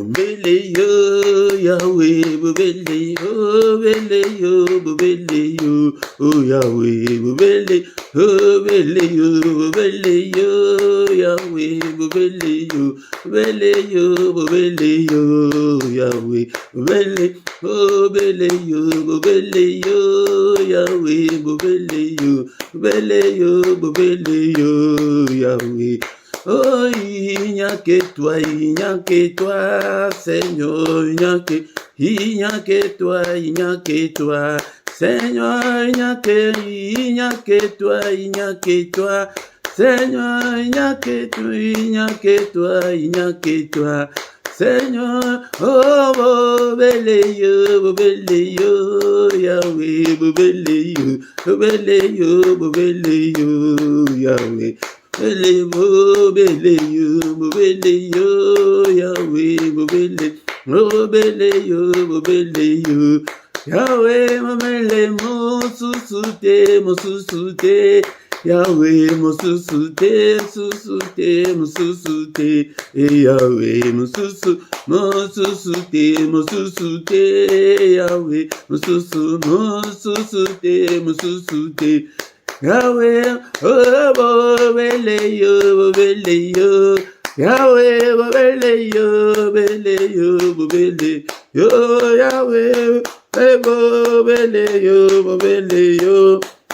bobele yo, Yahweh, bobele yo, bele yo, bobele yo, oh Yahweh, bobele yo, Yahweh, bobele yo, Yahweh, bobele yo, Yahweh, bobele yo, Yahweh. Oh, il n'y a que toi, Seigneur, il n'y a que toi, Seigneur, il n'y a que toi, Seigneur, il n'y a que toi, Seigneur, oh, bobele yo, Yahweh, bobele yo, Yahweh. Bele yo, Yahweh, bobele yo, Yahweh, mo susute, Yahweh, mo susute, Yahweh, mo susute, Yahweh, mo susute, Yahweh, oh, bobele yo, Yahweh, bobele yo, Yahweh, bobele yo,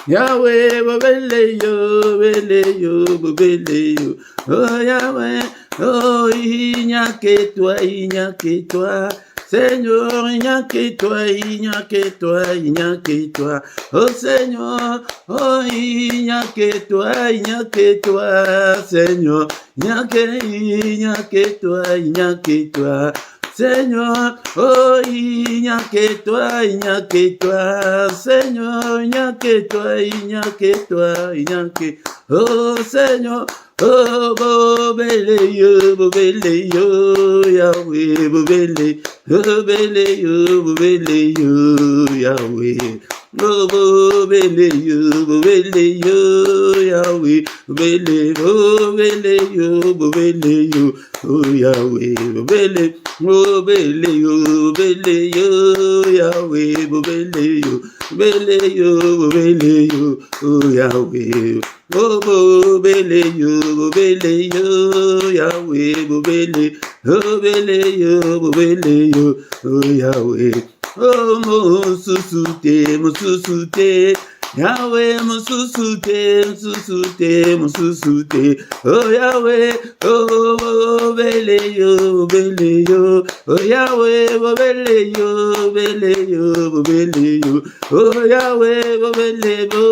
Yahweh, bobele yo, oh Yahweh, oh, il n'y a que toi, Seigneur, il n'y a que toi, oh Seigneur, oh il n'y a que toi, Seigneur, il n'y a que toi, Seigneur, oh il n'y a que toi, Seigneur, il n'y a que toi, oh Seigneur, oh bobele yo, Yahweh, bobele yo, Yahweh. Oh, bobele yo, Yahweh, bobele yo, oh Yahweh, bobele yo, Yahweh, bobele yo, oh Yahweh. Oh, bobele yo, Yahweh, bobele yo, oh Yahweh. Oh, mo susute, Yahweh, mo susute, oh Yahweh, oh, bobele yo, oh Yahweh, bobele yo, oh Yahweh, bobele yo,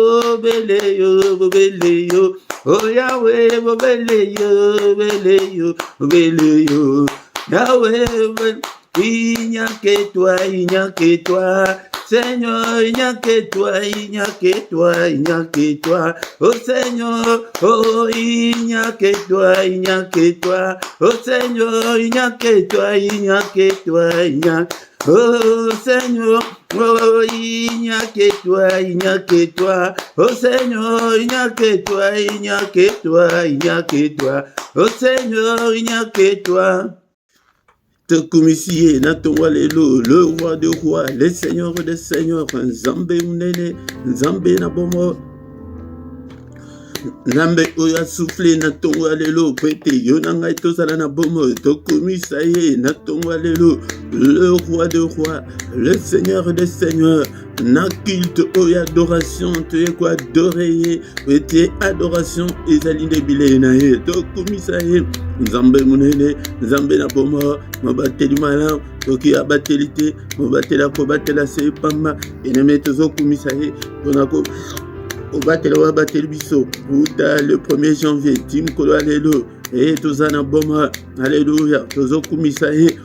oh Yahweh, bobele yo, Yahweh, il n'y a que toi, Seigneur, il n'y a que toi, oh Seigneur, oh il n'y a que toi, oh Seigneur, il n'y a que toi, oh Seigneur, oh il n'y a que toi, oh Seigneur, il n'y a que toi, oh Seigneur, il n'y a que toi. Te commissie, Naton Alelo, le roi de rois, le seigneur des seigneurs, Nzambe Munene, Nzambe Nabomo, Nambe oya soufflé na tongo alelo pete yonanga itosala na bomo tokomisa ye na tongo alelo le roi de rois le seigneur des seigneurs na culte oya adoration te quoi adorer ete adoration ezali ndebile na ye tokomisa ye nzambe munene nzambe na bomo mabateli mala toki abateli te mabatela ko batela se pamba eneme tozokomisa ye ponako au battre wa battre biso uta le 1er janvier tim kolo alelo et tozana boma alléluia tozokumisa ye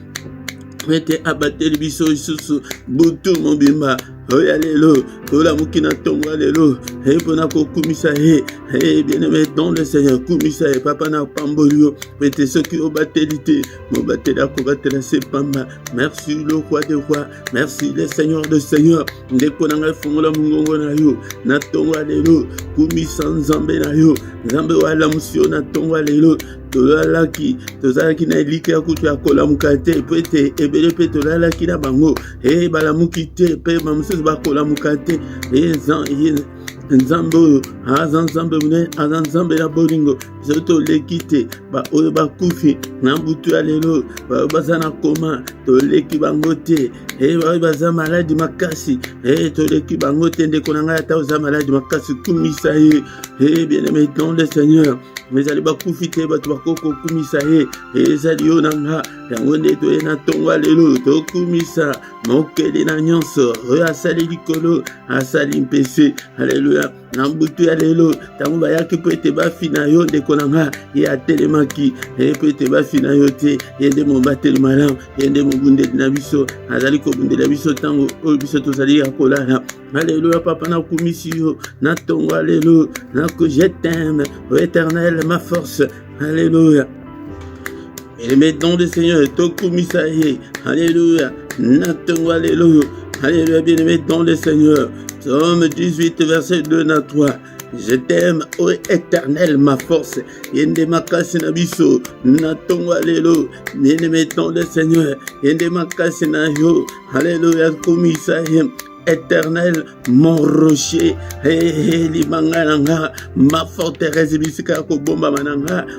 mete abattre biso isusu butu mobimba alléluia, tola mukina tongo alléluia, et ponako kumisa et bien-aimé dans le Seigneur, kumisa et papa na pambolio, pete ceux qui ont battelité, mon battela kobatela sepamba, merci le roi des rois, merci le Seigneur de Seigneur, ndekonanga fungola mungongo na yo, na tongo alléluia, kumisa nzambe na yo, nzambe wala musio na tongo alléluia, tozalaki na elike ya kutu ya kolamuka te po ete ebele mpe tolalaki na bango balamuki te mpe bamosusu bakolamuka te nzambe oyo aza nzambe monene, aza nzambe ya bolingo, biso toleki te baoyo bakufi na mbutu ya lelo, baoyo baza na koma toleki bango te, baoyo baza maladi makasi toleki bango te. Ndeko na ngai ata oza maladi makasi, kumisa ye bien-aimé dans le Seigneur, ezali bakufi te bato bakoko kumisa ye, ezali yo na nga yango nde toye na tongo lelo tokumisa mokeli na nyonso oyo asali likolo asali mpese, haleluya, na mbutu ya lelo ntango bayaki po ete bafina yo ndeko na nga ye atelemaki po ete bafina yo te, ye nde mobateli malamu, ye nde mobundeli na biso, azali kobundela biso ntango oyo biso tozali ya kolala. Alléluia, papa, na kumisio, na tongo, alléluia, na que je t'aime, ô éternel, ma force, alléluia. Et les dons du Seigneur, to kumisaye, alléluia, na tongo, alléluia, alléluia, bien-aimé dans le Seigneur. Psaume 18, verset 2 à 3. Je t'aime, ô éternel, ma force. Yende makasi na biso, na tongo, alléluia, bien-aimé dans le Seigneur. Yende makasi na yo, alléluia, kumisaye. Éternel, mon rocher, ma forteresse,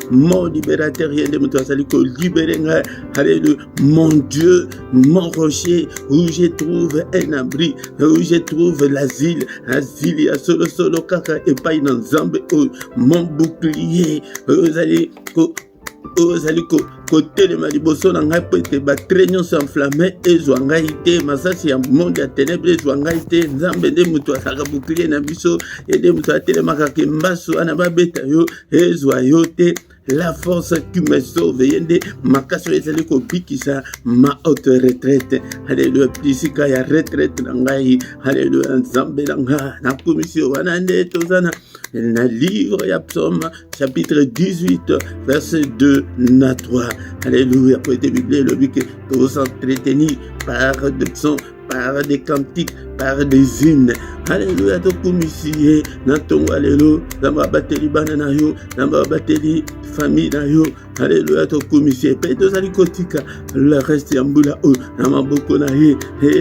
mon libérateur, mon Dieu, mon rocher, où je trouve un abri, où je trouve l'asile, asile, solo, kaka, et pas une ensemble, mon bouclier, ozaliko kotelema liboso na ngai po ete batre nyonso enflamme ezwa ngai te, masasi ya monde ya ténèbre ezwa ngai te. Nzambe nde moto asaka bouclier na biso, ede moto atelemaka mbaso wana babeta yo ezwa yo te. La force qui me sauve, yende makaso ezali kobikisa ma haute retraite, alléluia, plisika ya retraite na ngai, alléluia, nzambe na nga na komisio wana nde tozana na livre ya Psaume chapitre 18 verset 2 à 3, alléluia, pour être biblé le but que vous s'entretenir par des psaumes, par des cantiques, par des hymnes, alléluia, to komisie na tongo, alléluia, namba bateli bana na yo, namba bateli famille na yo, alléluia, to komisie pe tozali kotika le reste ya mbula o na maboko na ye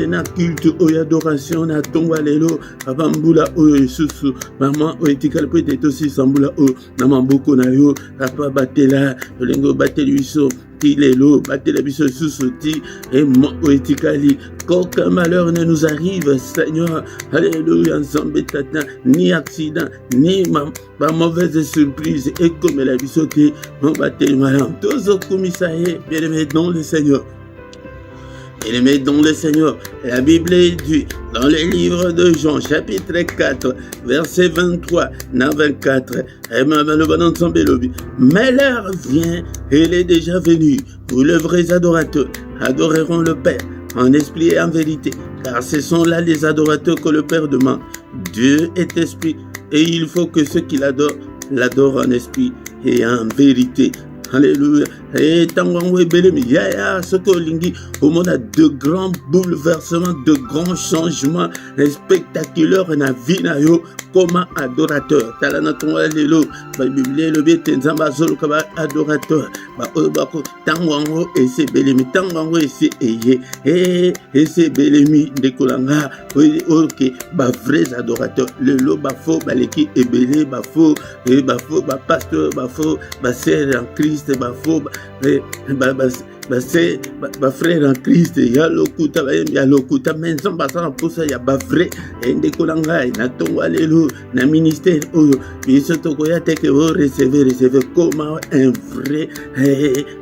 na culte o adoration na tongo, alléluia, papa mbula o Yesusu mama o etikala pe te tosi sambula o na maboko na yo, papa batela lengo bateli biso lelo batela biso susuti et mo etikali, qu'aucun malheur ne nous arrive, Seigneur, alléluia, nzambe tata, ni accident ni ma mauvaise surprise, et comme la bisoté mon bateli malam tozo komisaye, bien-aimé dans le Seigneur. Bien-aimé dans le Seigneur, la Bible dit dans le livre de Jean, chapitre 4, verset 23 à 24, mais l'heure vient, elle est déjà venue, où les vrais adorateurs adoreront le Père en esprit et en vérité, car ce sont là les adorateurs que le Père demande. Dieu est esprit, et il faut que ceux qui l'adorent en esprit et en vérité. Alléluia. Et tango ebelemi ya soko lingi au monde a de grands bouleversements, de grands changements spectaculaires na vie na yo comme adorateur. Talana tongo lelo ba Bible le bete nzamba zolo ka adorateur. Ba obako tango ese belemi tango ese eye et c'est belemi de kolanga OK ba vrais adorateurs. Le ba faux ba leki ebele ba faux ba pasteur ba faux ba sœur en Christ ba faux ba frère en Christ ya lokuta menzo basana posa ya ba vrai ndeko langa na tongo lelo na ministère oyo biso toko ya teke vo recevoir comme un vrai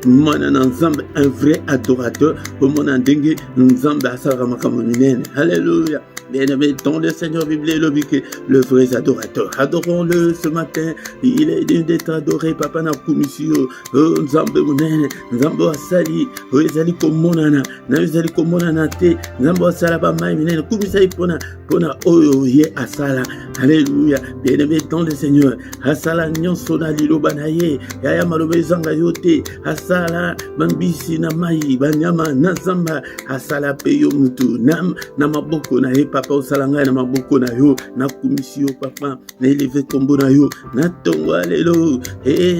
mona nzambe, un vrai adorateur, comme on a ndenge nzambe asara makambo minene. Alléluia. Bien-aimé dans le Seigneur, Bible lobique, le vrai adorateur. Adorons-le ce matin. Il est digne d'être adoré, Papa na kumisio. Oh, Nzambe munene, Nzambe asali. Oh, ezali komonana, na ezali komonana te. Nzambe asala ba mai minene. Kumisa ipona, pona oyo ye asala. Alléluia. Bien-aimé dans le Seigneur. Asala nyonso na liloba na ye. Yaya malobe zanga yote. Asala bambisi na mai, banyama na zamba. Asala peyo mutu. Nam na maboko na ye papa osalanga na maboko na yo na kumisio papa na élevé kombo na yo na tongo alelo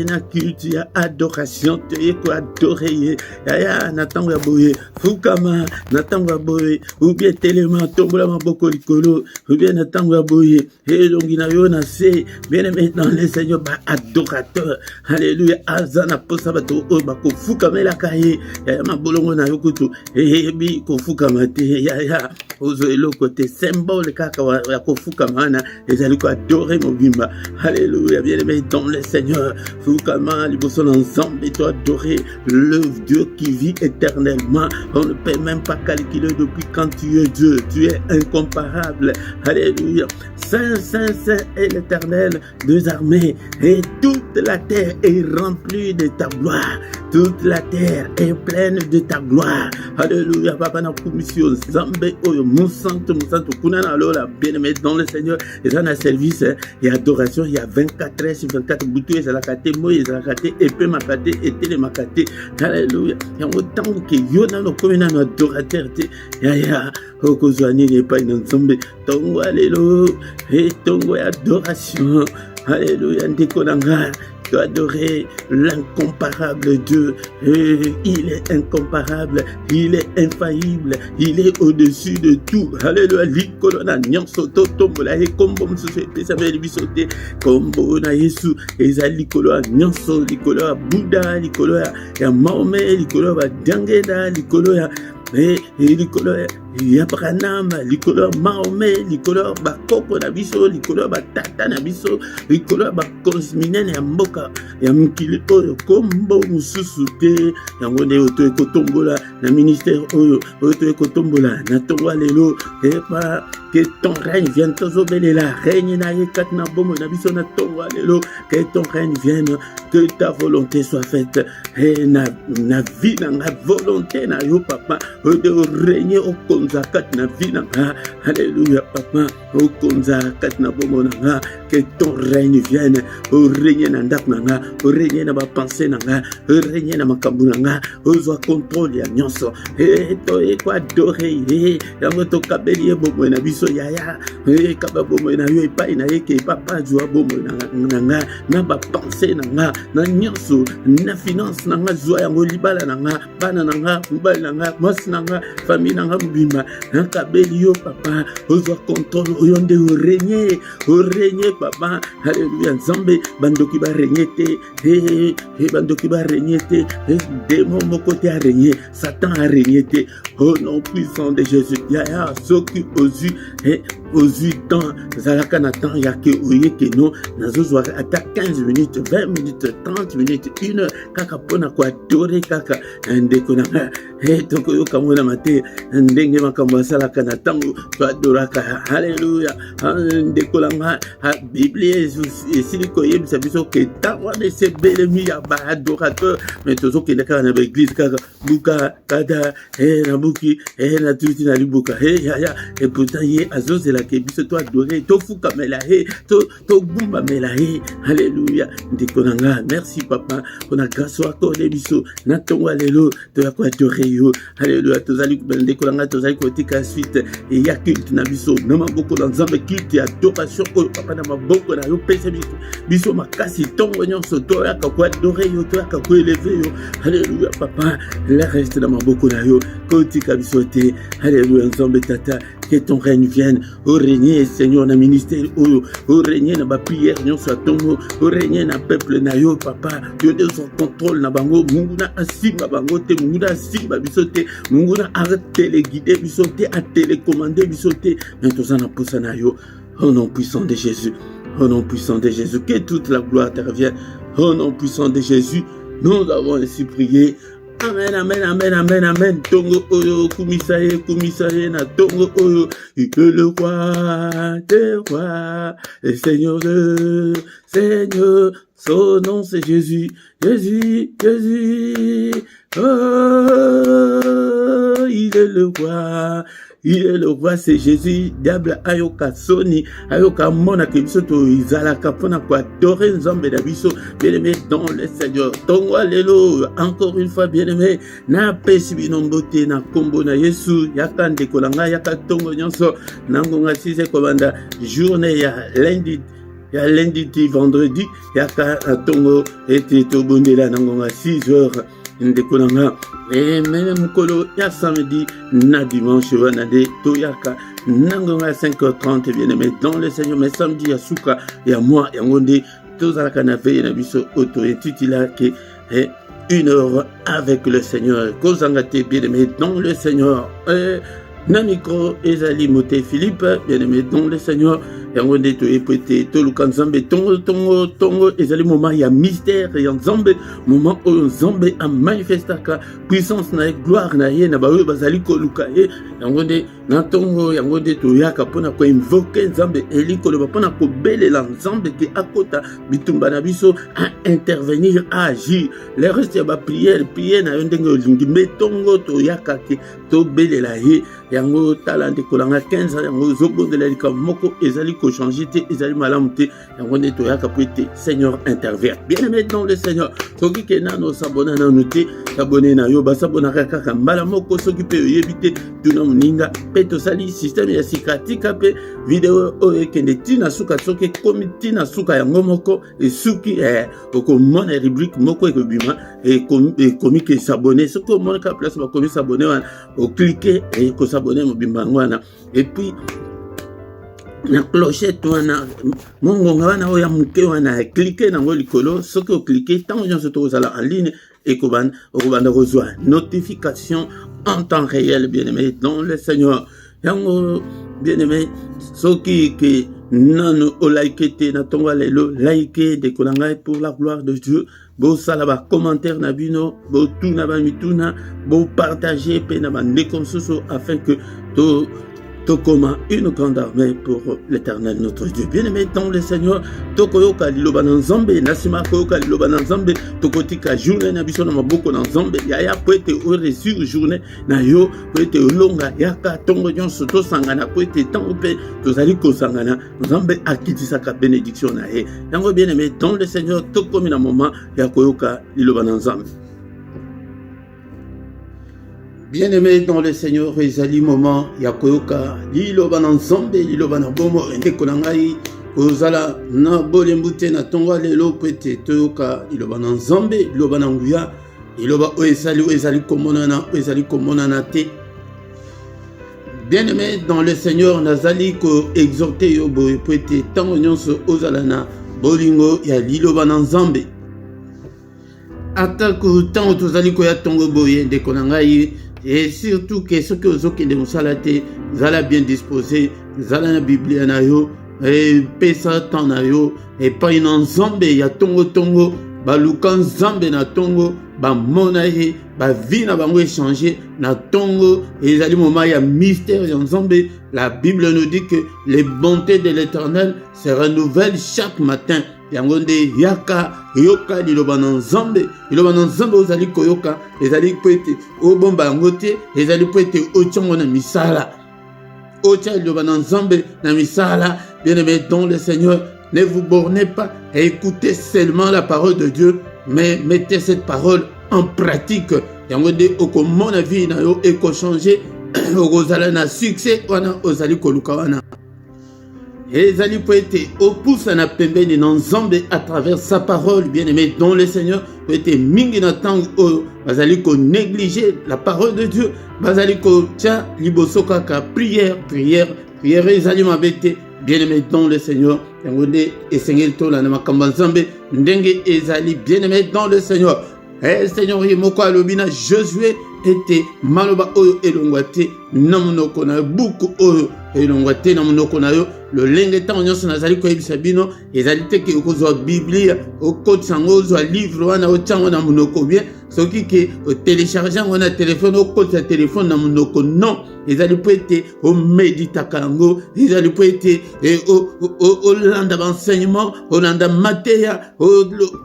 na culte ya adoration te ye ko adorer ye ya na tango ya boye fukama na tango ya boye ou bien telema tombola maboko likolo ou bien na tango ya boye longi na yo na se bien-aimé dans le Seigneur ba adorateur alléluia azana posa bato o ba ko fukama la kaye ya mabolongo na yo kutu bi ko fukama te ya ozo eloko te symbole kaka ya kofukama na ezali ko adorer mobimba. Alléluia, bien-aimé dans le Seigneur. Fukama liboso ensemble et toi adorer le Dieu qui vit éternellement. On ne peut même pas calculer depuis quand tu es Dieu. Tu es incomparable. Alléluia. Saint, Saint, Saint est l'Éternel des armées et toute la terre est remplie de ta gloire. Toute la terre est pleine de ta gloire. Alléluia. Papa na commission Zambé oyo Monsanto kunana lola bien-aimé dans le Seigneur. Et dans le service et adoration il y a 24 heures sur 24 boutou et la kate mo et la kate épée makate et télé makate. Alléluia. Il y a autant que yona no komena no adorateur te ya okozwani n'est pas une ensemble tongo alléluia et tongo adoration. Alléluia ndekonanga. Tu adorer l'incomparable Dieu. Il est incomparable, il est infaillible, il est au-dessus de tout. Alléluia. Likolo na nyonso to tombola e kombo msusu pesa beli bisote kombo na Yesu ezali likolo nyonso likolo ya Buddha likolo ya Mahomet likolo ya Dangeda likolo ya likolo ya Branham likolo ya Mahomet likolo ya bakoko na biso likolo ya batata na biso likolo ya bakonsiminene ya mboka ya mokili oyo kombo mosusu te yango nde oyo toyekotombola na ministère oyo toyekotombola na tongo lelo epa que ton règne vienne tozobelela règne na ye kati na bomo na biso na tongo lelo que ton règne vienne que ta volonté soit faite na vie na volonté na yo papa de régner au konza kati na vie na alléluia papa au konza kati na bomo na que ton règne vienne au régner na ndak na au régner na ba pensée na au régner na makambu na au zo contrôle ya nyonso to e ko adorer yango to kabeli bomo na biso yaya kaba bomo na yo epai na ye ke papa zo bomo na ba pensée na nyonso na finance na zo yango libala na bana na mobali na mwasi na famille na mobimba na kabeli yo papa ozo contrôle oyo nde o régner papa alléluia nzambe bandoki ba régner te bandoki ba régner te démon moko te a régner satan a régner te au nom puissant de Jésus yaya soki aux yeux temps zalaka na temps ya ke oye ke no nazozwa ata 15 minutes 20 minutes 30 minutes 1 heure kaka pona ko adorer kaka ndeko na toko yo kamona mate ndenge makambo asalaka na tango to adoraka alléluia ndeko langa Bible esili ko yebisa biso ke tango de se belemi ya ba adorateur mais tozo ke ndaka na église kaka buka kada na buki na tuti na libuka ya et pourtant ye azozela ke biso to adorer to fuka mela to gumba mela alléluia ndeko langa merci papa on a grâce à toi biso na tongo lelo to ya ko adorer yo alléluia tozali ndeko langa tozali ko tika suite et ya culte na biso na maboko na nzambe culte ya adoration ko papa na maboko na yo pesa biso makasi tongo nyonso to ya ko adorer yo to ya ko élever yo alléluia papa la reste na maboko na yo ko tika biso te alléluia nzambe tata que ton règne vienne au régner Seigneur na ministère au régner na ba prière nyonso atongo au régner na peuple na yo papa yo de son contrôle na bango mungu na asimba bango te mungu na asimba biso te mungu na téléguider biso te a télécommander biso te mais tozana posa na yo au nom puissant de Jésus au nom puissant de Jésus que toute la gloire te revienne au nom puissant de Jésus nous avons ainsi prié Amen, amen, amen, amen, amen. Tongo oyo, kumisaye, na tongo oyo. Il est le roi des rois, le Seigneur de Seigneur. Son nom c'est Jésus, Jésus, Jésus. Oh, il est le roi. Il est le roi, c'est Jésus. Diable ayoka soni, ayoka mona kebiso to izala kapona kwa adorer nzambe na biso. Bien-aimé dans le Seigneur. Tongo alelo, encore une fois bien-aimé. Na pesi binombote na kombo na Yesu. Yaka ndekolanga, yaka tongo nyonso. Nangonga sise kobanda journée ya lundi. Il y a lundi, vendredi, il y a tongo et tobondela nangonga 6 heures. Ndekolanga et même kolo ya samedi na dimanche wanade toyaka nangonga 5h30 bien-aimé dans le Seigneur. Mais samedi ya suka ya moi ya ngonde tozalaka na veille na biso auto intitula ke 1 heure avec le Seigneur. Kozangate bien-aimé dans le Seigneur. Na micro ezali moté Philippe bien-aimé dans le Seigneur. Yango nde toyepete toluka nzambe tongo ezali moment ya mystère ya nzambe, moment oyo nzambe amanifestaka puissance na ye, gloire na ye na baoyo bazali koluka ye. Yango nde na tongo yango nde toyaka mpona koinvoke nzambe eli koloba mpona kobelela nzambe ke akota bitumba na biso a intervenir, a agir. Le reste ya bapriere na yo ndenge olingi mbe tongo toyaka ke tobelela ye. Yango tala ndekolanga 15 yango zobondela likambo moko ezali ko changer te ezali malamu te. Yango nde toyaka po ete Seigneur intervient. Bien-aimé dans le Seigneur, soki ke nano sabona nano te abonné na yo basabonaka kaka mbala moko soki pe oyebi te tuna moninga pe tosali système ya sikatika pe video oyo ekende tina suka soki komi tina suka yango moko esuki okomona rubrique moko ekobima ekomi ke s'abonner soki omonaka place bakomi s'abonner wana okliquer et ko s'abonner mobimba wana et puis na clochette wana mongonga wana oya muke wana cliquer nango likolo soki o cliquer tant nyonso tozala en ligne et okobanda kozwa notification en temps réel bien-aimé dans le Seigneur. Yango bien-aimé soki ke nanu o like te na tonga lelo like de kolanga pour la gloire de Dieu. Bo sala ba commentaire na bino, bo tuna ba mituna, bo partager pe na ba nekonsoso afin que comme une grande armée pour l'Éternel notre Dieu. Bien-aimé dans le Seigneur, tokoyoka liloba na nzambe, nasima koyoka liloba na nzambe, tokotika journée na biso na maboko na nzambe, ya po ete o reçu journée na yo, po ete olonga yaka tongo nyonso to sangana po ete tango pe tozali ko sangana, nzambe akitisaka bénédiction na ye. Yango bien-aimé dans le Seigneur, tokomi na moment ya koyoka liloba na nzambe. Bien-aimé dans le Seigneur, ezali moment ya koyoka liloba na nzambe, liloba na bomo ndeko na ngai ozala na bolembute na tonga lelo pete toyoka liloba na nzambe, liloba na nguya, liloba o ezali komonana te. Bien-aimé dans le Seigneur, nazali ko exhorter yo boye pete tango nyonso ozala na bolingo ya liloba na nzambe. Atako tango tozali ko ya tongo boye ndeko na ngai. Et surtout que ce que vous avez de mosalate, vous allez bien disposé, vous allez la Bible na yo, et pesa tan na yo, et pas une ensemble ya tongo, ba lukan zambe na tongo, ba monaye, ba vie na bango échanger na tongo, et les moments ya mystère ensemble. La Bible nous dit que les bontés de l'Éternel se renouvellent chaque matin. Yangonde yaka yoka liloba na nzambe ozali koyoka ezali pete obomba ngote ezali pete ochongo na misala ocha liloba na nzambe na misala. Bien-aimé dans le Seigneur, ne vous bornez pas à écouter seulement la parole de Dieu, mais mettez cette parole en pratique. Yangonde okomona vie na yo eko changer okozala na succès wana ozali koluka wana. Ezali po ete opusa na pembeni na nzambe à travers sa parole. Bien-aimé dans le Seigneur, po ete mingi na tango oyo bazali ko négliger la parole de Dieu, bazali ko tia liboso kaka prière ezali mabete. Bien-aimé dans le Seigneur, yango nde esengeli tola na makambo nzambe ndenge ezali. Bien-aimé dans le Seigneur, Seigneur yemoko alobi na Josué ete maloba oyo elongwa te na monoko na yo, buku oyo elongwa te na monoko na yo, le lengetan nyonso nazali koyebisa bino ezali te ke okozwa biblia okotisa yango ozwa livre wana otiango na monoko bien soki ke otélécharge yango na telefone okotisa telefone na monoko non ezali po ete omeditaka yango ezali po ete olanda baenseignement olanda mateya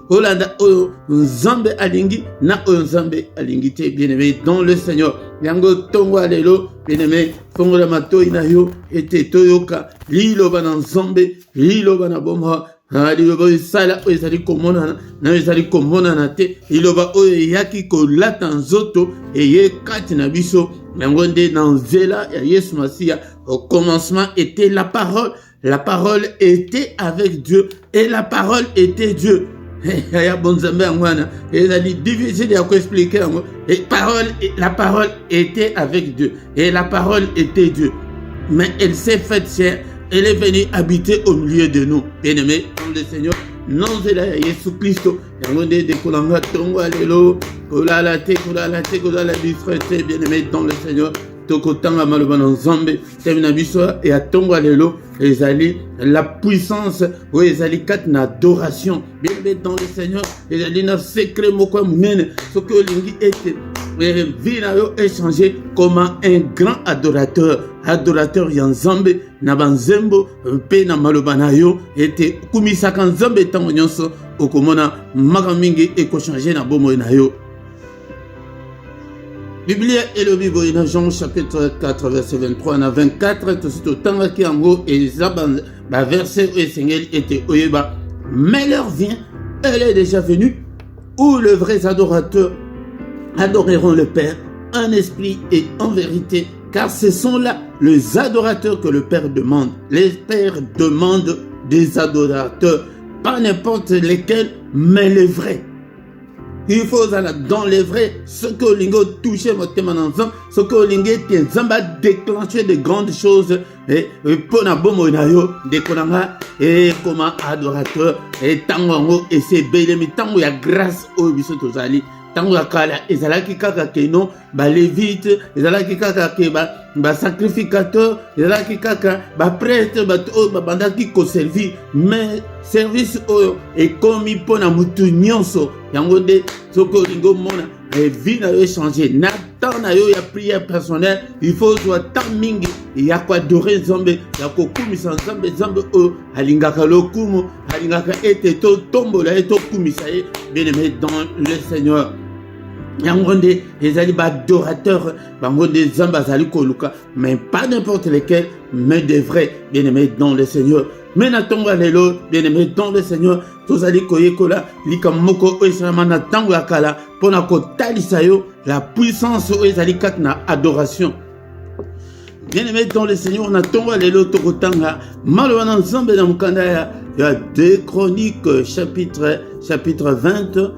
olanda oyo nzambe alingi na oyo nzambe alingi te bien-aimé dans le Seigneur yango tongo alelo bien-aimé fongola matoi na yo ete toyoka liloba na nzambe liloba na bomoi liloba esala oyo ezali komonana na oyo ezali komonana te liloba oyo eyaki kolata nzoto eye kati na biso yango nde na nzela ya Yesu Masiya au commencement était la parole était avec Dieu et la parole était Dieu. Ya bonzambe ngwana ezali difficile ya expliquer yango et la parole était avec Dieu et la parole était Dieu mais elle s'est faite chair, elle est venue habiter au milieu de nous bien-aimés dans le Seigneur non zela ya Yesu Kristo yango nde de kolanga tongo alelo kolala te disfrete bien-aimés dans le Seigneur tokotanga maloba na nzambe temina biso et atongo alelo ezali la puissance ou ezali kati na adoration bien dans le Seigneur ezali na secret moko munene soki olingi ete vie na yo échanger comme un grand adorateur ya nzambe na banzembo pe na maloba na yo ete kumisaka nzambe tango nyonso okomona maka mingi ekochange na bomoi na yo. Biblia elobi boye na Jean chapitre 4 verset 23 na 24 tout ce temps qui en gros et ça verset où Seigneur était oyeba mais l'heure vient elle est déjà venue où les vrais adorateurs adoreront le Père en esprit et en vérité car ce sont là les adorateurs que le Père demande. Les pères demandent des adorateurs pas n'importe lesquels mais les vrais. Il faut aller dans les vrais, ce que l'Ingo touche votre mananzan, ce que l'Ingo a déclenché de grandes choses, et pour na bomo na yo, de konanga, et comme adorateur, et tango, et c'est belle, mais tango ya grâce au biso tozali, tango ya kala, et zalaki kaka ke non, ba lévite, et zalaki kaka ke ba sacrificateur, et zalaki kaka, ba prêtre, ba bandaki ko servi, mais service oyo, et comme il pona mutu nyonso, yango de soko lingo mona et vie na yo changer na temps na yo ya prière personnelle il faut soit tant mingi ya kwa adorer nzambe ya kokumisa nzambe nzambe o alingaka lokumu alingaka ete to tombola eto kumisa ye bien-aimé dans le Seigneur yango nde ezali ba adorateur bango nde nzambe azali koluka mais pas n'importe lesquels mais des vrais bien-aimés dans le Seigneur. Mais natongo lelo bien-aimé dans le Seigneur tozali koyekola likamoko oesalama na tango ya kala pona kotalisa yo la puissance ezali kati na adoration. Bien-aimé dans le Seigneur natongo lelo tokotanga maloba na nzambe na mukanda ya 2 Chroniques chapitre 20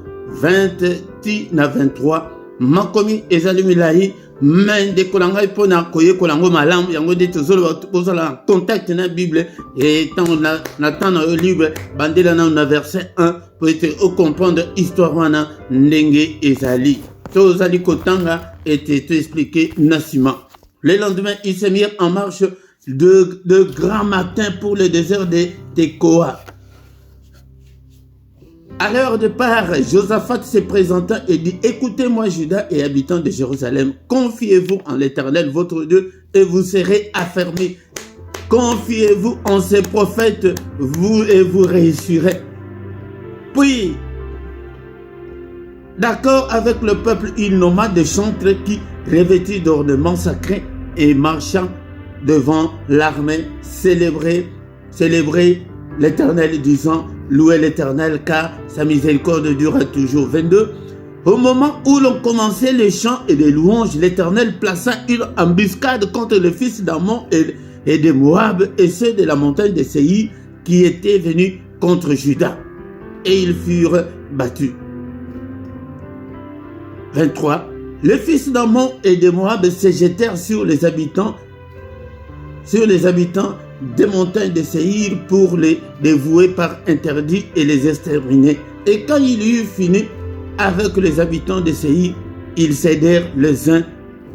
na 23 makomi ezali milai mais de kolanga ipona koye kolango malamu yango de tozolo bozala contact na Bible et tant na temps na libre bandela na verset 1 pour être au comprendre histoire wana ndenge ezali tozali kotanga et te expliquer nasima. Le lendemain ils se mirent en marche de grand matin pour le désert de Tekoa. À leur départ, Josaphat se présenta et dit: écoutez-moi, Juda et habitants de Jérusalem, confiez-vous en l'Éternel votre Dieu et vous serez affermis. Confiez-vous en ses prophètes, vous et vous réussirez. Puis, d'accord avec le peuple, il nomma des chantres qui, revêtus d'ornements sacrés et marchant devant l'armée, célébraient l'Éternel, disant: louez l'Éternel car sa miséricorde durera toujours. 22. Au moment où l'on commençait les chants et les louanges, l'Éternel plaça une embuscade contre les fils d'Ammon et de Moab et ceux de la montagne de Séir qui étaient venus contre Juda. Et ils furent battus. 23. Les fils d'Ammon et de Moab se jetèrent sur les habitants des montagnes de Séir pour les dévouer par interdit et les exterminer. Et quand il eut fini avec les habitants de Séir, ils cédèrent les uns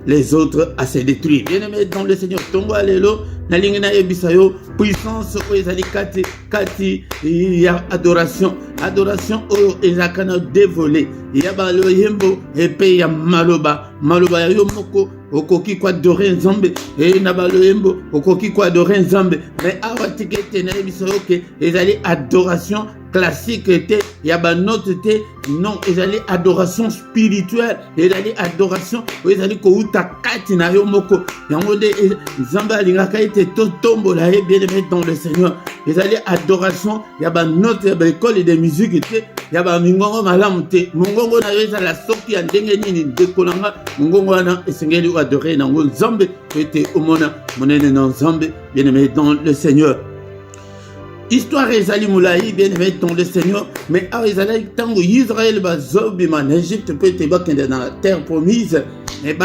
les autres à se détruire. Bien-aimés dans le Seigneur, tongo alelo na lingina ebisayo puissance oyo ezali kati ya adoration oyo ezalaka na dévolé ya baloyembo epe ya maloba ya yo moko okoki koadore nzambe na baloyembo okoki koadore nzambe mais awa tika ete nayebiso yo ke ezali adoration classique te ya banote te non ezali adoration spirituelle ezali adoration oyo ezali kouta kati na yo moko yango nde nzambe alingaka ete totombola ye bien aimé dans le Seigneur ezali adoration ya banote ya baekole de musique te ya bamingongo malamu te mongongo na yo ezala soki ya ndenge nini ndeko nanga mongongo wana esengeli oadore nango nzambe ete omona monene na nzambe bien aimé dans le Seigneur. Histoire ezali moulayi bien aimé dans le Seigneur, mais awa ezali tango Israël bazobima en Égypte peut être bakende dans la terre promise et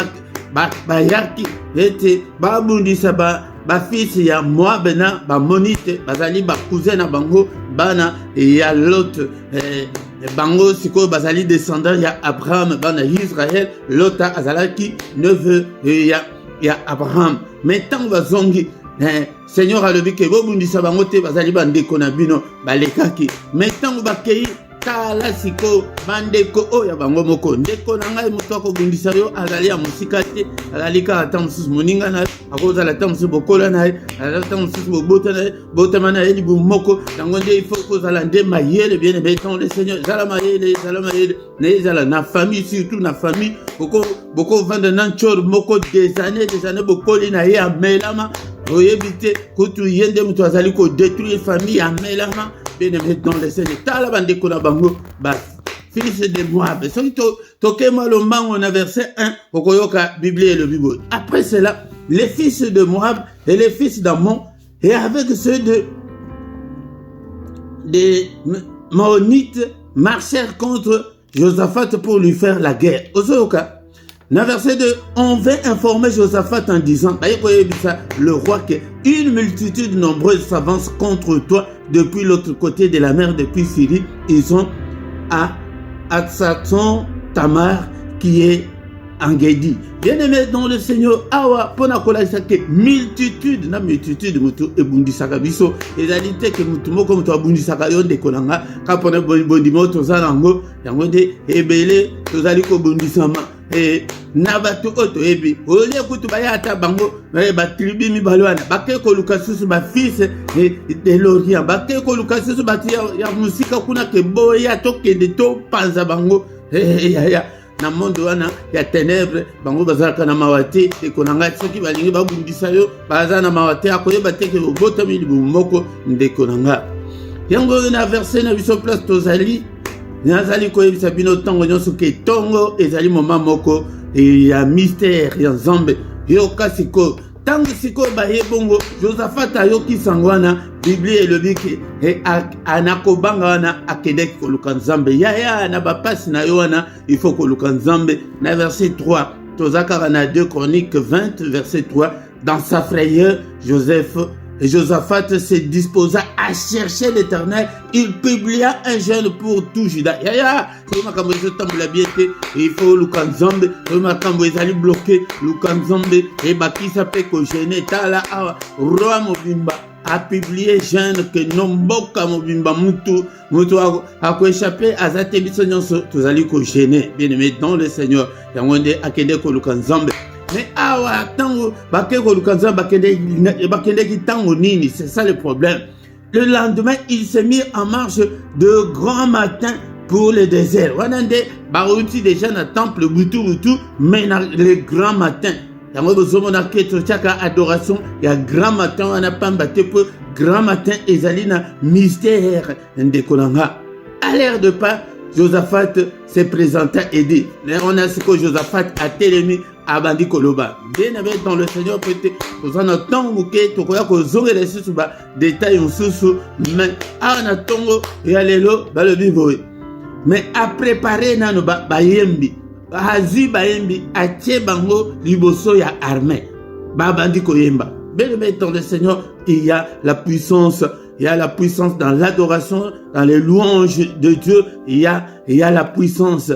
bayaki ete babundisa bafisi ya Moab na bamonite bazali bakousin na bango bana ya Lot bango sikoyo bazali descendant ya Abraham bana Israël Lot azalaki neveu ya Abraham mais tango bazongi Seigneur alobi ke bobundisa bango te bazali bandeko na bino balekaki mais tango bakei tala siko bandeko oyo bango moko ndeko na ngai moto akobundisa yo azali ya mosika te azali kaka ata mosusu moninga na ye akozala ata mosusu bokola na ye azali ata mosusu botama na ye libumu moko yango nde ifo kozala nde mayele bien aimé dans le Seigneur ezala mayele na ezala na famille surtout na famille bokovanda na ntsoro moko des années bokoli na ye amelama oyebi te kutu ye nde moto azali kodétruire famille amelama bien aimé dans le Seigneur tala bandeko na bango fils de Moab soki tokema lombango na verset 1 okoyoka Bible le Bible. Après cela les fils de Moab et les fils d'Ammon et avec ceux des Maonites marchèrent contre Josaphat pour lui faire la guerre. Ozoyoka dans verset 2, on vint informer Josaphat en disant, le roi, qu'une multitude nombreuse s'avance contre toi depuis l'autre côté de la mer, depuis Syrie. Ils sont à Atsaton Tamar, qui est en Gedi. Bien aimé dans le Seigneur, awa pona kola isake multitude na multitude mutu ebundisaka biso ezalite ke mutu moko mutu abundisaka yo ndeko nanga kapona bondimo tozala ngo yango nde ebele tozali kobundisama na bato oto ebi olie kutu bayata bango batribi mibale wana bake koluka susu bafils de l'Orient bake koluka susu bati ya musika kuna ke boya tokende topanza bango na monde wana ya ténèbres bango bazalaka na mawate ekonanga soki balingi babundisa yo baza na mawate akoyeba te ke botami libumu moko ndeko nanga yango na verset na biso place tozali nazali koyebisa bino ntango nyonso ke ntongo ezali moma moko ya mystère ya nzambe yoka sikoyo ntango sikoyo baye bongo Josaphat ayoki sango wana Biblia elobi ke anakobanga wana akendeki koluka nzambe yaya na bapasi na yo wana il faut koluka nzambe na verset 3 tozakaka na 2 Chroniques 20 verset 3 dans sa frayeur Josaphat se disposa à chercher l'Éternel. Il publia un jeûne pour tout Juda. Il faut Lukanzambe. Il bloqué Lukanzambe. Et Bakisa Peko Gene. Tala Roi Mobimba a publié jeûne que Nomboka Mobimba Mutu a échappé à Zatebiso Nyonso. Tozali ko gêné. Bien aimé dans le Seigneur. Yangonde Akende ko Lukanzambe. Mais awa tango bakeko lukanza bakende ki tango nini, c'est ça le problème. Le lendemain, il s'est mis en marche de grand matin pour le désert. Wanande barouti déjà na temple butu mais na le grand matin. Yango bozomona keto chaka adoration ya grand matin wana pamba te pour grand matin ezali na mystère ndekolanga. À l'air de pas Josaphat s'est présenté et dit, on a ce que Josaphat a télémi abandi koloba. Bien aimé dans le Seigneur, peut-être, nous en attendons que tu crois que vous aurez les sous détails en sous, mais en attendant, et allélo, le vivre. Mais à préparer nano bayembi, hazi bayembi, a tie bango liboso ya armée, babandi koyemba. Bien aimé dans le Seigneur, il y a la puissance. Il y a la puissance dans l'adoration, dans les louanges de Dieu. Il y a la puissance.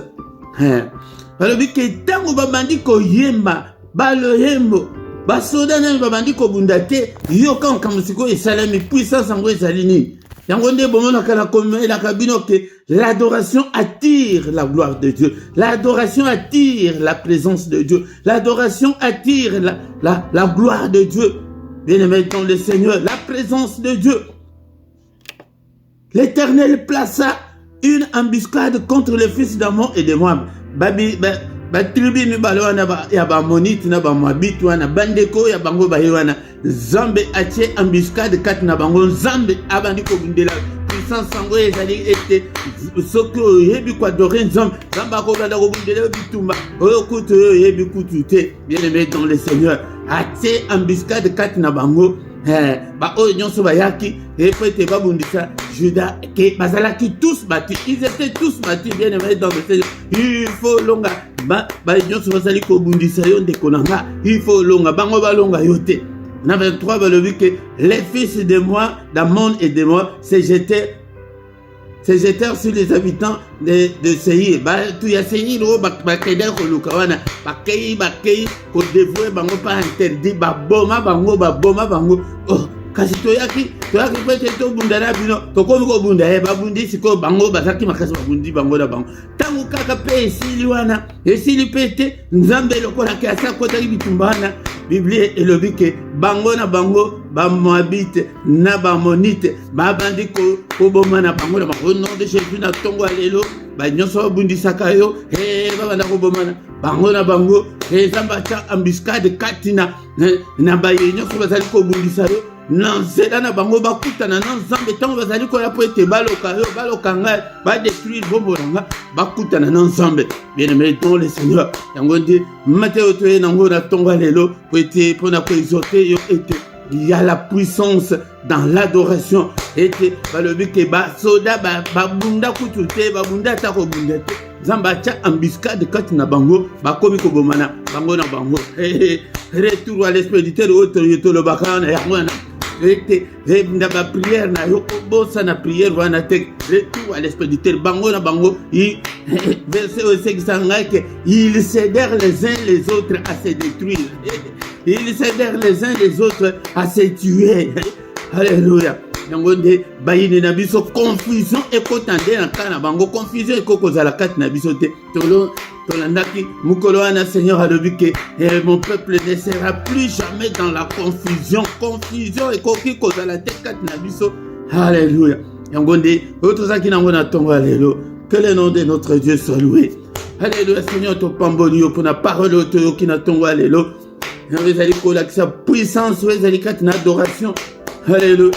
Alors, que tango babandi ko yemba, balo yembo, basoda na babandi kobunda te yo quand kamusiko esalami puissance yango ezali nini yango nde bomonaka na komelaka bino ke l'adoration attire la gloire de Dieu, l'adoration attire la présence de Dieu, l'adoration attire la gloire de Dieu. Bien-aimés dans le Seigneur, la présence de Dieu. L'Éternel plaça une embuscade contre les fils d'Ammon et de Moab. Tribu mibale wana ya ba Monite na ba Moabite wana bandeko ya bango ba wana Nzambe atie embuscade kati na bango Nzambe abandi ko bundela puissance sango ezali ete soki oyebi ko adorer Nzambe ko banda ko bundela bitumba oyo kutu oyebi kutu te. Bien-aimé dans le Seigneur, atie embuscade kati na bango ba oyo nyonso bayaki epete babundisa Juda ke bazalaki tous bâtis, ils étaient tous bâtis. Bien-aimés dans le Seigneur, il faut longa ba nyonso bazali ko bundisa yo ndeko nanga, il faut longa bango balonga yo te. Na 23 balobi que les fils de moi d'Ammon et de moi se jetèrent sur les habitants de Seir. Tu y a Seir o bakeda ko lukawana bakei ko dévouer bango pas interdit ba boma bango oh kasi toyaki pete to bundana bino to komi ko bunda babundi siko bango bazaki makasi babundi bango da bango tangu kaka pe esili wana esili pete Nzambe lokola ke asa kota bitumbana. Biblie elobi ke bango na bango ba Moabite na ba Monite babandi ko boma na bango au nom de Jésus na tongo alelo ba nyonso bundisaka yo babanda ko boma na bango Nzambe ta embuscade katina na ba nyonso bazali ko bundisa yo nanzela na bango bakutana na Nzambe tango bazali ko la po ete baloka ngai ba détruire bombo nanga bakutana na Nzambe. Bien-aimé dans le Seigneur, yango ndi Matthieu toye nango na tongo lelo po ete pona ko exhorter yo ete il y a la puissance dans l'adoration. Ete balobi ke ba soda ba bunda kutute ba bunda ta ko bunda te Nzambe cha embuscade kati na bango bakomi ko bomana bango na bango retour à l'expéditeur autorité le bakana yango na ete ba prière na yo bosa na prière wana te retour à l'expéditeur bango na bango verset 5 que ils cédèrent les uns les autres à se détruire. Ils cédèrent les uns les autres à se tuer. Alléluia. Yango nde bayine na biso confusion ekotande na kana bango confusion ekokozala kati na biso te tolandaki mukolo wana Seigneur alobi ke mon peuple ne sera plus jamais dans la confusion ekoki kozala te kati na biso. Alléluia. Yango nde otozaki nango na tongo alelo. Que le nom de notre Dieu soit loué. Alléluia. Seigneur to pamboli pour la parole otoyo ki na tongo alelo. Ezali kolakisa puissance ezali kati na adoration. Alléluia.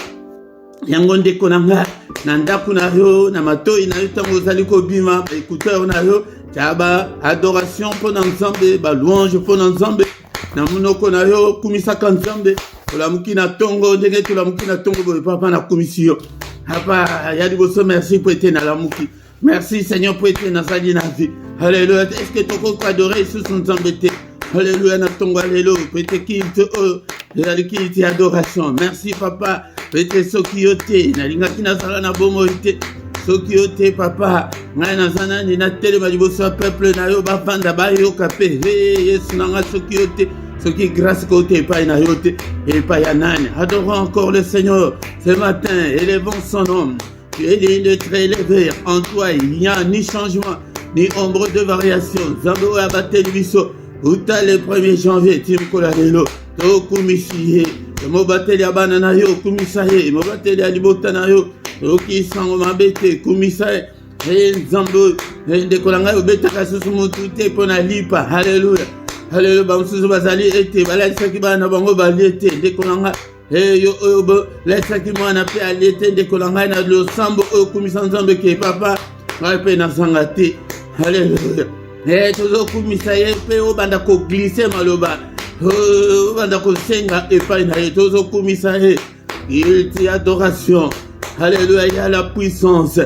Yango ndeko nanga na ndako na yo na matoi na yo tango ozali kobima ba écouteur na yo taba adoration pona Nzambe ba louange pona Nzambe na munoko na yo kumisaka Nzambe tolamuki na tongo ndenge tolamuki na tongo boye papa na komisio hapa ya liboso. Merci pour être na lamuki. Merci Seigneur pour être na sali na vie. Alléluia. Est-ce que toko adorer sous son Nzambe te? Alléluia na tongo alléluia. Peut-être qu'il te adoration. Merci papa. Peut-être soki yote na lingaki na sala na bomo yote soki yote papa ngai na zana ni na tele ba liboso peuple na yo ba panda ba yo kape yesu na nga soki yote soki grâce côté pa na yote et pas ya nani. Adorons encore le Seigneur ce matin, élevons son nom. Tu es digne de très élevé. En toi il n'y a ni changement ni ombre de variation. Zambo abatte biso uta le 1er janvier timkola lelo to kumisiye mobateli abana na yo kumisaye mobateli alibota na yo oki sango mabete kumisaye Nzambe ndekolanga obetaka susu mutu te pona lipa. Haleluya. Haleluya. Bamususu bazali ete balalisaki bana bango baliete ndekolanga yo oyo lesaki mwana pe aliete ndekolanga na losambo oyo kumisa Nzambe ke papa ngai pe nazanga te. Haleluya. Tozokumisa ye pe obanda koglise maloba obanda kosenga epai na ye tozokumisa ye. Il t'y adoration. Alléluia. Il y a la puissance.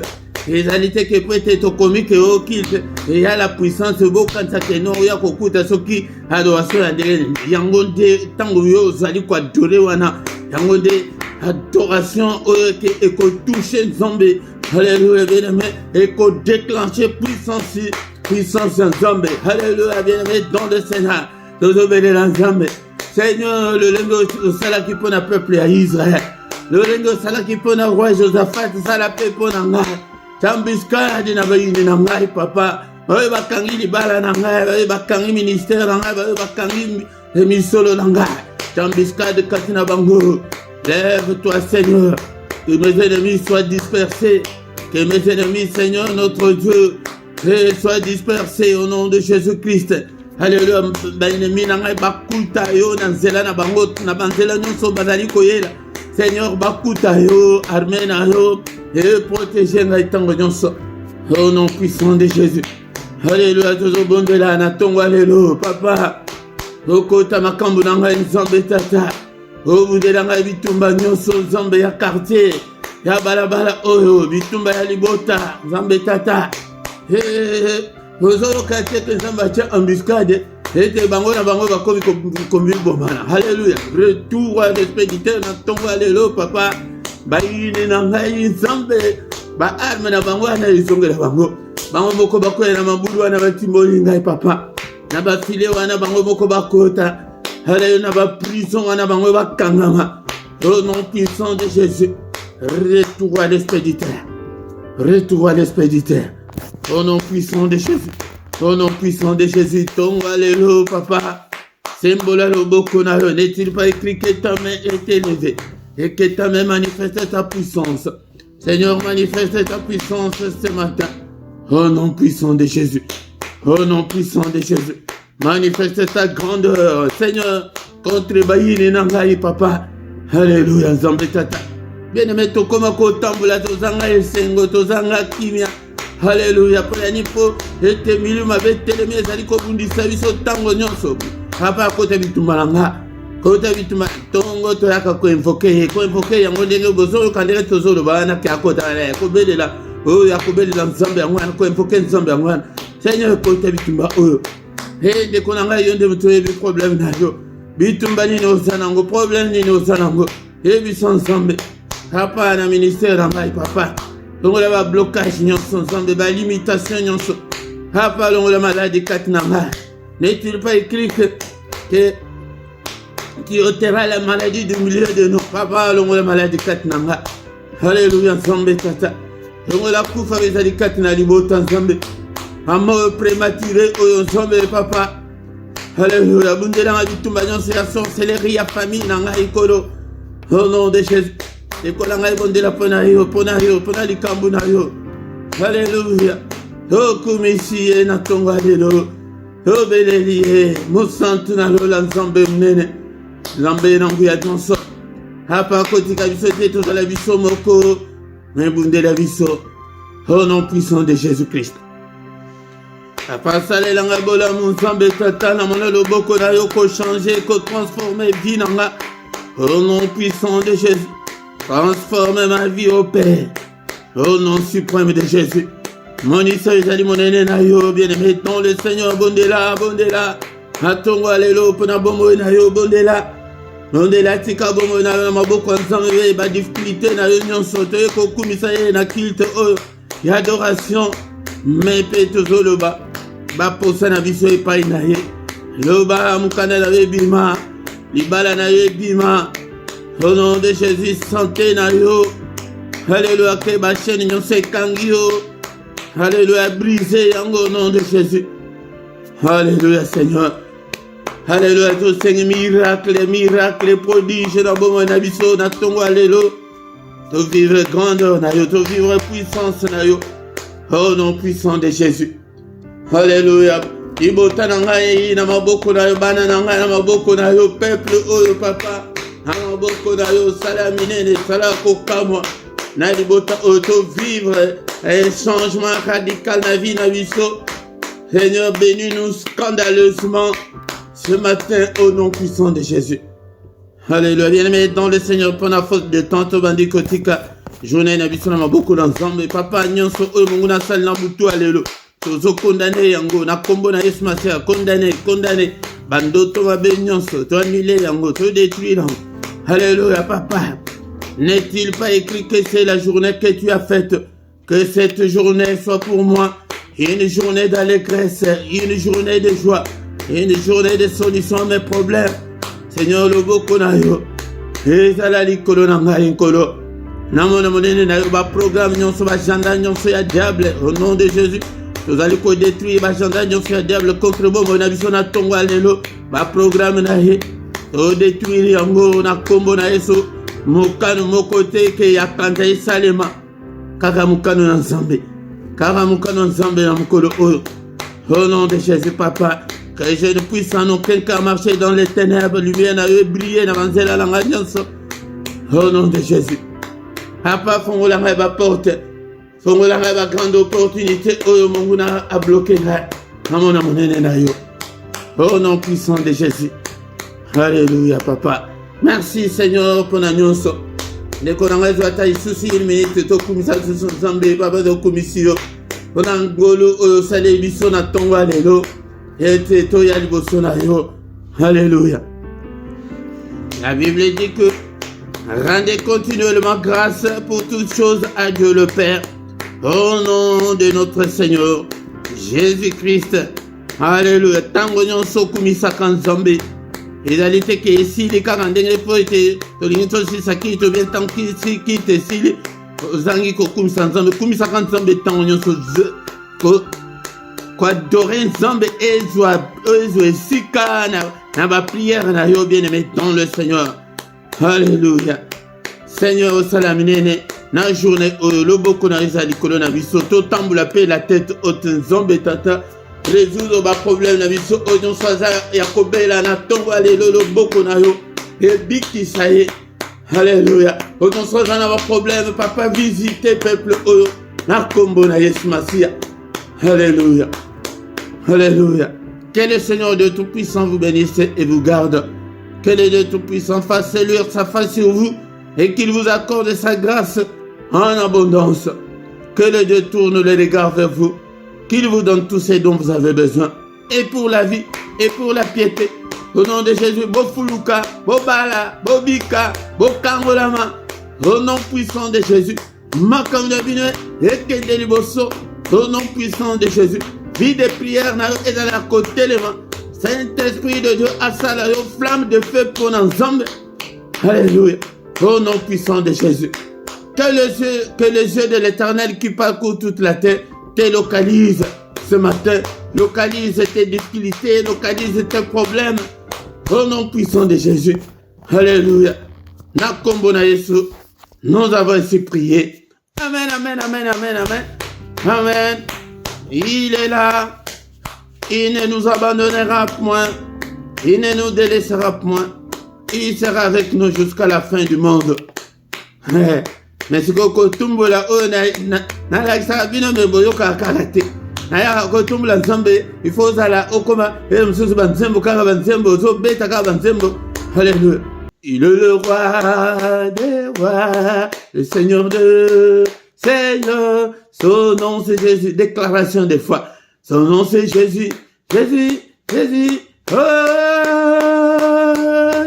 Ezalité que peut être comique au kilt. Il y a la puissance. Bokansa ke no ya kokuta soki adoration ya ndenge yango nde tango yo zali kwa dole wana yango nde adoration oyo ke eko toucher Nzambe. Alléluia. Bien-aimé eko déclencher puissance Nzambe. Alléluia. Bien-aimé dans le Seigneur tozobele na Nzambe. Seigneur, le lingo sala qui pona peuple à Israël. Le lingo sala qui pona roi Josaphat, sala pe pona ngai. Tambiscade na bayini na ngai papa. Oye bakangi libala na ngai, oye bakangi ministère na ngai, oye bakangi misolo na ngai. Tambiscade katina bango. Lève-toi Seigneur, que mes ennemis soient dispersés. Que mes ennemis, Seigneur, notre Dieu, soient dispersés au nom de Jésus-Christ. Alléluia. Ennemi nangai bakuta yo na nzela na bango na banzela nyonso bazali koyela. Seigneur bakuta yo, armée na yo et protéger ngai tango nyonso. Au nom puissant de Jésus. Alléluia. Tozo bondela na tongo alléluia. Papa, okota makambu nangai nzambe tata. Obudela ngai bitumba nyonso nzambe ya quartier. Ya balabala oyo bitumba ya libota nzambe tata. Ozolo kate ke nzambe tia embuscade ete bango na bango bakomi komi bomana. Alléluia. Retour à l'expéditeur na tongo alléluia papa. Bayine na ngai nzambe ba arme na bango na isongela bango. Bango moko bakoya na mabulu wana batimboli ngai papa. Na ba file wana bango moko bakota. Alléluia na ba prison wana bango bakangama. Au nom puissant de Jésus. Retour à l'expéditeur. Retour à l'expéditeur. Au nom puissant de Jésus. Au nom puissant de Jésus. Ton alléluia, papa. Symbole le bokonayo. N'est-il pas écrit que ta main est élevée et que ta main manifeste ta puissance? Seigneur, manifeste ta puissance ce matin. Au nom puissant de Jésus. Au nom puissant de Jésus. Manifeste ta grandeur. Seigneur, contre Bayine Nangaï, papa. Alléluia, Nzambe tata. Bien-aimé, tokoma kotambola tozanga esengo tozanga kimia. Alléluia. Pour nipo ete miluma betelemi ezali kobundisa biso tango nyonso. Papa kota bitumbalanga. Kota bituma tongo toyaka ko invoquer yango ndenge bozo kandere tozolo bana ke akota na ko belela. Oh yakobelela Nzambe yango ko invoquer Nzambe yango. Seigneur kota bitumba oyo. De konanga yonde mutoye bi problème na yo. Bitumba ni no sanango problème ni no sanango. Biso Nzambe. Papa na ministère ngai papa. Longola ba blocage nyonso Nzambe ba limitation nyonso. Papa longola maladie katina ngai. N'est-il pas écrit que qui ôtera la maladie du milieu de nous? Papa longola maladie katina ngai. Alléluia Nzambe tata. Longola kufa bezali katina libota Nzambe. Amour prématuré oyo Nzambe papa. Alléluia bundela nga bitumba nyonso ya sorcellerie ya famille na ngai kolo. Au nom de Jésus. Ekola ngai bondela pona likambu na yo. Alléluia. Kumisi na tongo alléluia. Beleli mosantu na lola Nzambe mnene. Nzambe na nguya nyonso. Hapa kotika biso te tozala biso moko. Mais bondela biso. Au nom puissant de Jésus-Christ. Papa salela ngai bola Nzambe tata na mona loboko na yo ko changer, ko transformer vie na nga. Au nom puissant de Jésus. Transforme ma vie au Père. Au nom suprême de Jésus. Mon Israël, j'allais mon aîné na yo, bien-aimé, dans le Seigneur, bondela. Atongo alelo, pona bomo na yo, bondela. Bondela, tika bomo na yo, maboko Nzambe, ba difficulté na yo, nyonso, toye kokumisa ye na culte, y adoration, mais petozo loba. Ba posa na biso epai na ye. Loba, mukana na ye bima. Libala na ye bima. Au nom de Jésus, santé na yo. Alléluia, que ba chaîne nyon se kangi yo. Alléluia, brisé yango au nom de Jésus. Alléluia, Seigneur. Alléluia, tout Seigneur, miracle, prodige na bomo na biso na tongo alléluia. To vivre grandeur na yo, to vivre puissance na yo. Au nom puissant de Jésus. Alléluia. Ibota na ngai na maboko na yo, bana na ngai na maboko na yo, peuple oyo papa. Maboko na yo sala minene sala kokamwa na libota auto vivre un changement radical na vie na biso. Seigneur, bénis-nous scandaleusement ce matin au nom puissant de Jésus. Alléluia. Bien-aimé dans le Seigneur, pour la faute de tanto bandi kotika journée na biso na maboko na Nzambe papa nyonso oyo mungu na sala na butu alléluia. Tozo condamné yango na kombo na Yesu Masia condamné bandoto mabe nyonso to annulé yango to détruire yango. Alléluia, papa. N'est-il pas écrit que c'est la journée que tu as faite? Que cette journée soit pour moi une journée d'allégresse, une journée de joie, une journée de solution à mes problèmes. Seigneur loboko na yo ezala likolo na ngai nkolo namona monene na yo baprogramme nyonso bagenda nyonso ya diable au nom de Jésus tozali kodétruire bagenda nyonso ya diable contre bombo na biso na ntongo ya lelo baprogramme na ye todétruire yango na nkombo na Yesu mokano moko te ke yakanta esalema kaka mokano na Nzambe na mokolo oyo au nom de Jésus papa que je ne puisse en aucun cas marcher dans les ténèbres, lumière na yo briller na banzela langa nyonso au nom de Jésus. Papa fongola ngai ba porte, fongola ngai ba grande opportunité oyo Mungu na a bloqué ngai. Namona monene na yo. Au nom puissant de Jésus. Alléluia papa. Merci Seigneur pour la nyonso. Ndeko na ngai zwata isusi une minute to kumisa susu Nzambe papa do komisio. Pona ngolo oyo sale biso na tonga lelo. Alléluia. La Bible dit que rendez continuellement grâce pour toutes choses à Dieu le Père, au nom de notre Seigneur Jésus-Christ. Alléluia. Tango nyonso kumisa kanzambe. Ezalité que ici les karandenge po ete tolinito si sakito bien tanki si kite si zangi ko kumisa nzambe kumisa kanzambe tango nyonso ko quoi adorer Nzambe ezwa sika na ba prière na yo bien-aimé dans le Seigneur. Alléluia. Seigneur au salamine na journée loboko na isa likolo na biso to tambula pe la tête haute Nzambe tata résoudre ba problème na biso oyo swaza ya kobela na tongo alelo loboko na yo et biki ça y est. Alléluia. Oyo swaza na ba problème papa visiter peuple oyo na kombo na Yesu Masia. Alléluia. Alléluia. Que le Seigneur de Tout-Puissant vous bénisse et vous garde. Que le Dieu Tout-Puissant fasse luire sa face sur vous et qu'il vous accorde sa grâce en abondance. Que le Dieu tourne les regards vers vous, qu'il vous donne tous ces dont vous avez besoin. Et pour la vie, et pour la piété. Au nom de Jésus, Bofuluka, Bobala, Bobika, Bokangolama. Au nom puissant de Jésus, Makandabine, Ekedeliboso. Au nom puissant de Jésus. Vie de prière, et dans la côté les mains. Saint-Esprit de Dieu, assala flamme de feu pour l'ensemble. Alléluia. Au nom puissant de Jésus. Que les yeux de l'Éternel qui parcourt toute la terre te localisent ce matin. Localise tes difficultés, localise tes problèmes. Au nom puissant de Jésus. Alléluia. Nakombo na Yesu. Nous avons ainsi prié. Amen, amen, amen, amen, amen. Amen. Il est là, il ne nous abandonnera point, il ne nous délaissera point, il sera avec nous jusqu'à la fin du monde. Mais si vous tumbola na la sabino me boyoka karate. Na ya ko tumbola Nzambe, il faut zala okoma et msusu banzembo kaka banzembo zo beta kaka banzembo. Alléluia. Il est le roi des rois, le Seigneur de Seigneur, son nom c'est Jésus, déclaration de foi. Son nom c'est Jésus, Jésus, Jésus, oh,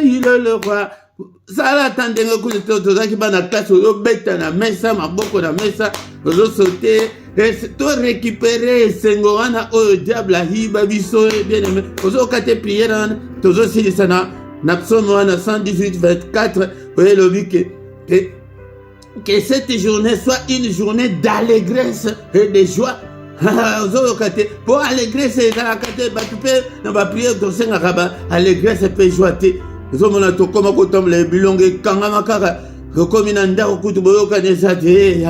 il est le roi. Ça l'attendait que tout ça qui va dans la classe, au bête na mesa, ma boko na mesa, au sauter, et tout récupérer, Sengoana, au diable, la hiba, biso, bien aimé, au kate prière, tout aussi les sana, Napsom 118, 24, voyez le que cette journée soit une journée d'allégresse et de joie. Pour allégresse et la prière de Saint-Araba, allégresse et joie. Nous avons tout comme quand les bilongues kangamakara, comme une anda au coup de boyoka des adés.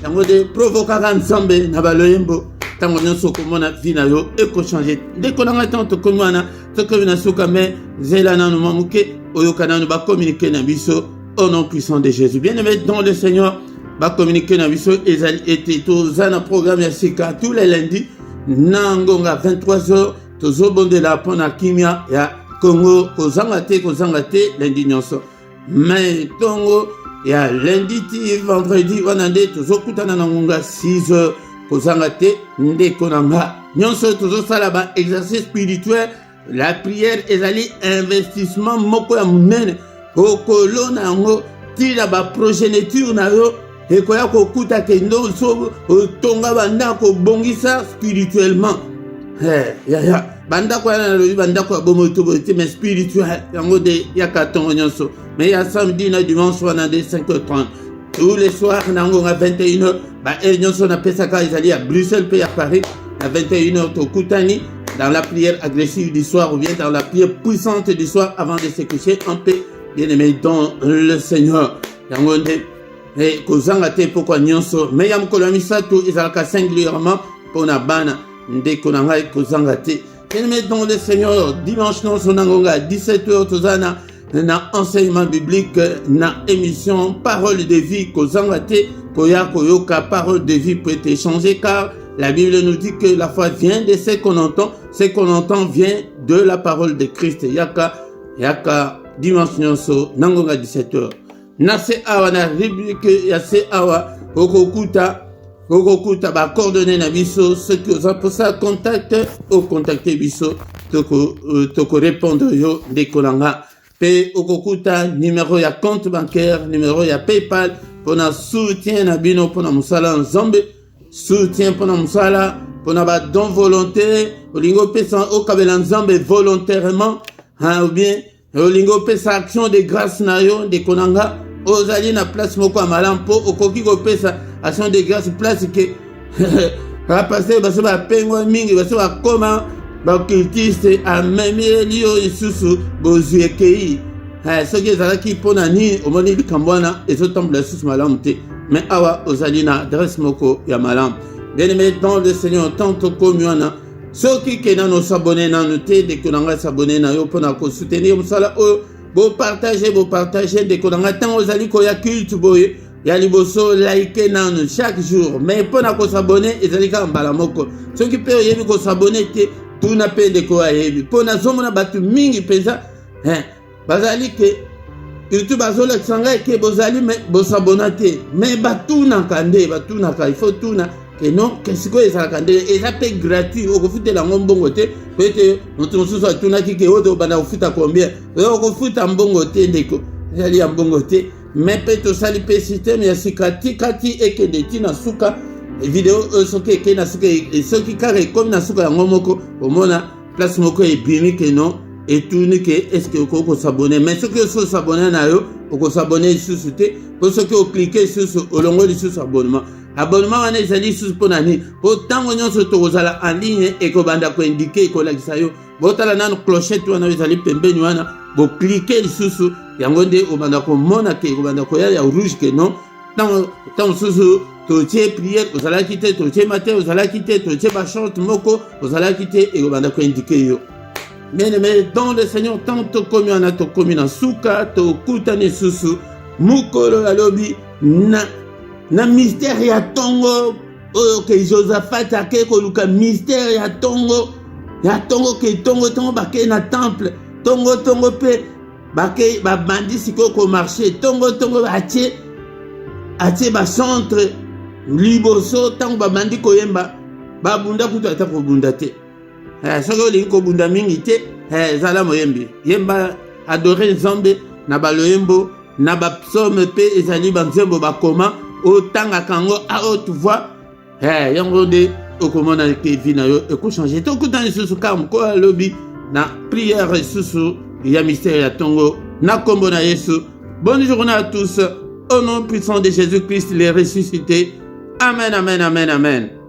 Nous avons provoqué ensemble, nous avons tango nyonso komona vie na yo ekochanger ndeko na ngatante komwana toko na suka me zela na mamuke oyokana no ba communiquer na biso au nom puissant de Jésus. Bien-aimé dans le Seigneur, va communiquer na biso ezali été tous un programme ya sika tous les lundis nangonga 23h tozo bondela pona kimia ya Congo kozanga te lundi nyonso mais tongo ya lundi ti vendredi wanande tozo kutana na ngonga 6h kozanga te ndeko nanga nyonso tozo sala ba exercice spirituel. La prière ezali investissement moko ya munene okolo nango tila ba progéniture na yo ekoya kokuta ke ndo so tonga banda ko bongisa spirituellement. bandako yana lobi bandako ya bomoto bote mais spirituel yango de yaka tongo nyonso mais ya samedi na dimanche wana de 5h30 tous les soirs nango à 21h ba nyonso na pesaka ezali à Bruxelles pe à Paris à 21h to kutani dans la prière agressive du soir ou bien dans la prière puissante du soir avant de se coucher en paix bien-aimé dans le Seigneur yango de kozanga te pourquoi nyonso mais ya mokolo ya misato ezalaka singulièrement pona bana ndeko na ngai kozanga te bien-aimé dans le Seigneur dimanche non sonangonga 17h tozana na enseignement biblique na émission parole de vie kozanga te koya koyoka parole de vie peut être changée car la Bible nous dit que la foi vient de ce qu'on entend vient de la parole de Christ yaka dimanche nyonso nangonga 17h na se awa na rubrique ya se awa okokuta ba coordonner na biso ceux qui ont pour ça contact au contacter biso toko répondre yo dekolanga pe okokuta numéro ya compte bancaire numéro ya PayPal pona soutien na bino pona musala nzambe soutien pona musala pona ba don volontaire olingo pesa okabela nzambe volontairement ou bien olingo pesa action de grâce na yo dekolanga ozali na place moko amalam po okoki ko pesa action de grâce place que rapase baso ba pengo mingi baso ba koma ba cultiste a memi elio isusu bozuekei ce que ezalaki pona ni omoni likambwana ezotambola lisusu malamu te mais awa ozali na adresse moko ya malamu bien-aimé dans le Seigneur tant tokomi wana soki kena no s'abonner nanu te ndeko na ngai s'abonner na yo mpona kosoutenir mosala oyo bopartage ndeko na ngai ntango ozali koya culte boye ya liboso like nanu chaque jour mais mpona kosabone ezali kaka mbala moko soki mpe oyebi kosabone te tuna mpe ndeko ayebi mpo nazomona bato mingi mpenza bazali ke YouTube bazolakisa ngai ke bozali bosabona te mais batunaka il faut tuna ke non ke sikoyo ezalaka nde eza mpe gratuit okofutela yango mbongo te po ete moto mosusu atunaki ke oyo tobanda kofuta combien okofuta mbongo te ndeko ezali ya mbongo te mais mpe tosali mpe systeme ya sika tikati ekende ti na suka video oyo soki eke na suka soki kaka ekomi na suka yango moko omona place moko ebimi ke non etuni ke eske okoki kosabone mais soki oso osabone na yo okosabone lisusu te po soki oklike lisusu olongo lisusu abonnement wana ezali lisusu mpo na nini po ntango nyonso tokozala en ligne ekobanda koindike ekolakisa yo botala nano clochette wana ezali pembeni wana boklike lisusu yango nde obanda komona ke ekobanda koya ya rouge ke non ntango mosusu totie priere ozalaki te totie matin ozalaki te totie bachante moko ozalaki te ekobanda koindike yo bien-aimé dans le Seigneur tant tokomi wana tokomi na suka tokutani lisusu mokolo alobi na mystère ya tongo oyo ke Josaphat ake koluka mystère ya tongo ke tongo bake na temple tongo pe bake babandi sikoyo komarche tongo atie bacentre liboso ntango babandi koyemba babunda kutu ata kobunda te soki olingi kobunda mingi te ezala moyembi yemba adore nzambe na baloyembo na bapsaume mpe ezali banzembo bakoma otangaka yango a haute voix yango nde okomona ke vi na yo ekochange tokutana lisusu kaka mokolo alobi na prière lisusu ya mystère ya tongo na kombo na Yesu. Bonne journée à tous au nom puissant de Jésus-Christ les ressuscités. Amen, amen, amen, amen.